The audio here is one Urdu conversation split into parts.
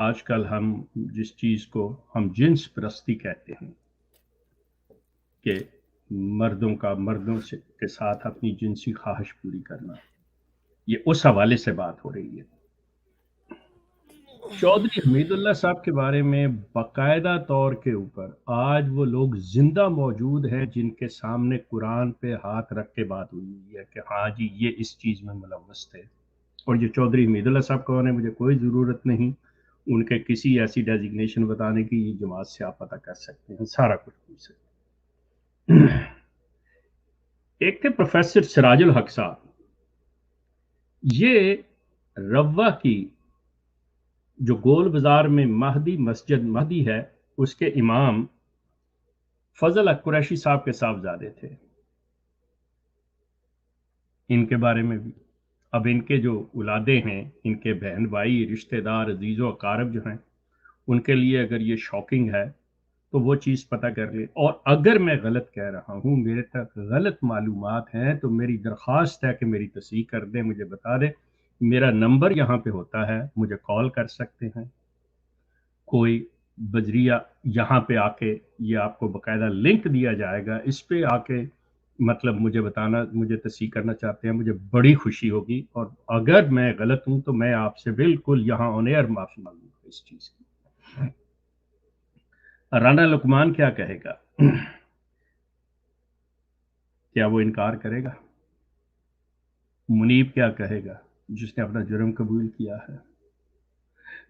آج کل ہم جس چیز کو ہم جنس پرستی کہتے ہیں کہ مردوں کا مردوں کے ساتھ اپنی جنسی خواہش پوری کرنا، یہ اس حوالے سے بات ہو رہی ہے۔ چودھری حمید اللہ صاحب کے بارے میں باقاعدہ طور کے اوپر آج وہ لوگ زندہ موجود ہیں جن کے سامنے قرآن پہ ہاتھ رکھ کے بات ہوئی ہے کہ ہاں جی یہ اس چیز میں ملوث تھے۔ اور یہ چودھری حمید اللہ صاحب کون ہے مجھے کوئی ضرورت نہیں ان کے کسی ایسی ڈیزگنیشن بتانے کی، یہ جماعت سے آپ پتہ کر سکتے ہیں، سارا کچھ پوچھ سکتے ہیں۔ ایک تھے پروفیسر سراج الحق صاحب، یہ روا کی جو گول بازار میں مہدی مسجد مہدی ہے اس کے امام فضل حق قریشی صاحب کے صاحبزادے تھے۔ ان کے بارے میں بھی اب ان کے جو اولادیں ہیں، ان کے بہن بھائی رشتہ دار عزیز و اقارب جو ہیں، ان کے لیے اگر یہ شاکنگ ہے تو وہ چیز پتہ کر لیں۔ اور اگر میں غلط کہہ رہا ہوں، میرے تک غلط معلومات ہیں، تو میری درخواست ہے کہ میری تصحیح کر دیں، مجھے بتا دیں۔ میرا نمبر یہاں پہ ہوتا ہے، مجھے کال کر سکتے ہیں۔ کوئی بجریہ یہاں پہ آ کے، یہ آپ کو باقاعدہ لنک دیا جائے گا، اس پہ آ کے مطلب مجھے بتانا، مجھے تصحیح کرنا چاہتے ہیں، مجھے بڑی خوشی ہوگی۔ اور اگر میں غلط ہوں تو میں آپ سے بالکل یہاں آن ایئر معافی مانگوں گا اس چیز کی۔ رانا لقمان کیا کہے گا؟ کیا وہ انکار کرے گا؟ منیب کیا کہے گا جس نے اپنا جرم قبول کیا ہے؟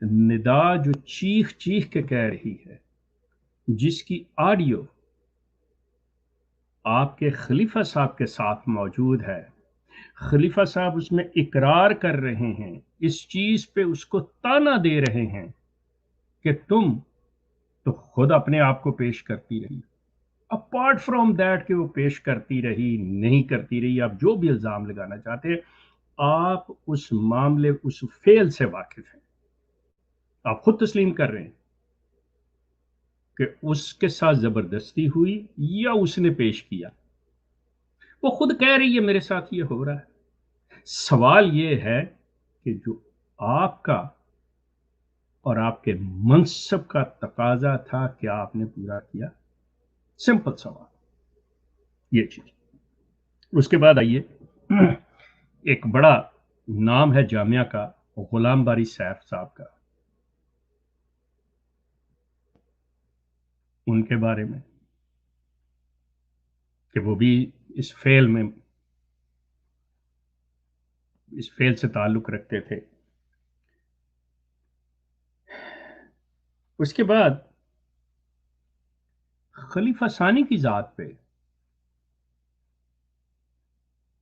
ندا جو چیخ چیخ کے کہہ رہی ہے، جس کی آڈیو آپ کے خلیفہ صاحب کے ساتھ موجود ہے، خلیفہ صاحب اس میں اقرار کر رہے ہیں، اس چیز پہ اس کو تانا دے رہے ہیں کہ تم تو خود اپنے آپ کو پیش کرتی رہی، اپارٹ فرام دیٹ کہ وہ پیش کرتی رہی نہیں کرتی رہی، آپ جو بھی الزام لگانا چاہتے ہیں، آپ اس معاملے اس فیل سے واقف ہیں، آپ خود تسلیم کر رہے ہیں کہ اس کے ساتھ زبردستی ہوئی یا اس نے پیش کیا۔ وہ خود کہہ رہی ہے میرے ساتھ یہ ہو رہا ہے۔ سوال یہ ہے کہ جو آپ کا اور آپ کے منصب کا تقاضا تھا، کیا آپ نے پورا کیا؟ سمپل سوال یہ چیز۔ اس کے بعد آئیے، ایک بڑا نام ہے جامعہ کا، غلام باری سیف صاحب کا، ان کے بارے میں کہ وہ بھی اس فیل میں اس فیل سے تعلق رکھتے تھے۔ اس کے بعد خلیفہ ثانی کی ذات پہ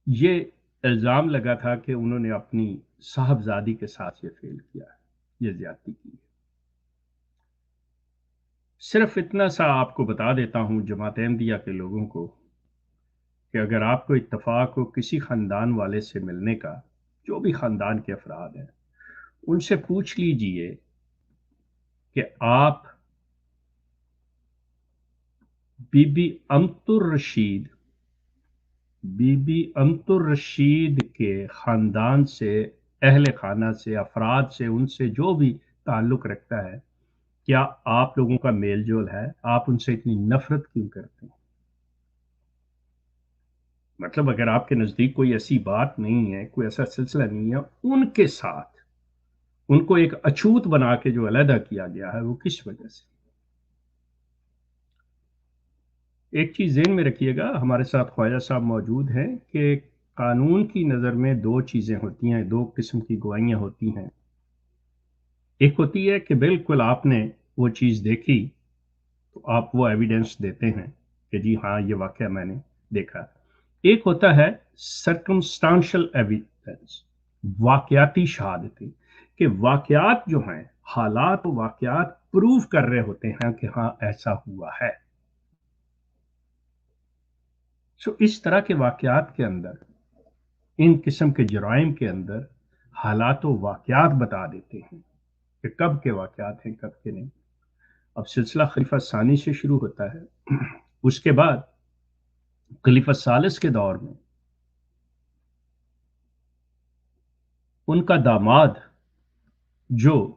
یہ الزام لگا تھا کہ انہوں نے اپنی صاحبزادی کے ساتھ یہ فیل کیا ہے، یہ زیادتی کی ہے۔ صرف اتنا سا آپ کو بتا دیتا ہوں جماعت احمدیہ کے لوگوں کو کہ اگر آپ کو اتفاق ہو کسی خاندان والے سے ملنے کا، جو بھی خاندان کے افراد ہیں، ان سے پوچھ لیجئے کہ آپ بی بی امت الرشید کے خاندان سے، اہل خانہ سے، افراد سے، ان سے جو بھی تعلق رکھتا ہے، کیا آپ لوگوں کا میل جول ہے؟ آپ ان سے اتنی نفرت کیوں کرتے ہیں؟ مطلب اگر آپ کے نزدیک کوئی ایسی بات نہیں ہے، کوئی ایسا سلسلہ نہیں ہے، ان کے ساتھ ان کو ایک اچھوت بنا کے جو علیحدہ کیا گیا ہے، وہ کس وجہ سے؟ ایک چیز ذہن میں رکھیے گا، ہمارے ساتھ خواجہ صاحب موجود ہیں، کہ قانون کی نظر میں دو چیزیں ہوتی ہیں، دو قسم کی گواہیاں ہوتی ہیں۔ ایک ہوتی ہے کہ بالکل آپ نے وہ چیز دیکھی تو آپ وہ ایویڈنس دیتے ہیں کہ جی ہاں یہ واقعہ میں نے دیکھا۔ ایک ہوتا ہے سرکمسٹانشل ایویڈنس، واقعاتی شہادتیں، کہ واقعات جو ہیں، حالات و واقعات پروف کر رہے ہوتے ہیں کہ ہاں ایسا ہوا ہے۔ سو اس طرح کے واقعات کے اندر، ان قسم کے جرائم کے اندر، حالات و واقعات بتا دیتے ہیں کہ کب کے واقعات ہیں، کب کے نہیں۔ اب سلسلہ خلیفہ ثانی سے شروع ہوتا ہے۔ اس کے بعد خلیفہ ثالث کے دور میں ان کا داماد جو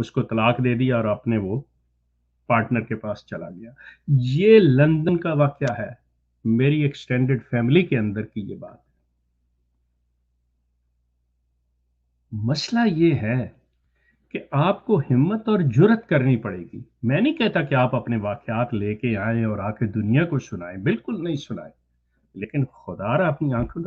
اس کو طلاق دے دیا اور اپنے وہ پارٹنر کے پاس چلا گیا۔ یہ لندن کا واقعہ ہے، میری ایکسٹینڈڈ فیملی کے اندر کی یہ بات۔ مسئلہ یہ ہے کہ آپ کو ہمت اور جرت کرنی پڑے گی۔ میں نہیں کہتا کہ آپ اپنے واقعات لے کے آئیں اور آ کے دنیا کو سنائیں، بالکل نہیں سنائیں، لیکن خدا را اپنی آنکھوں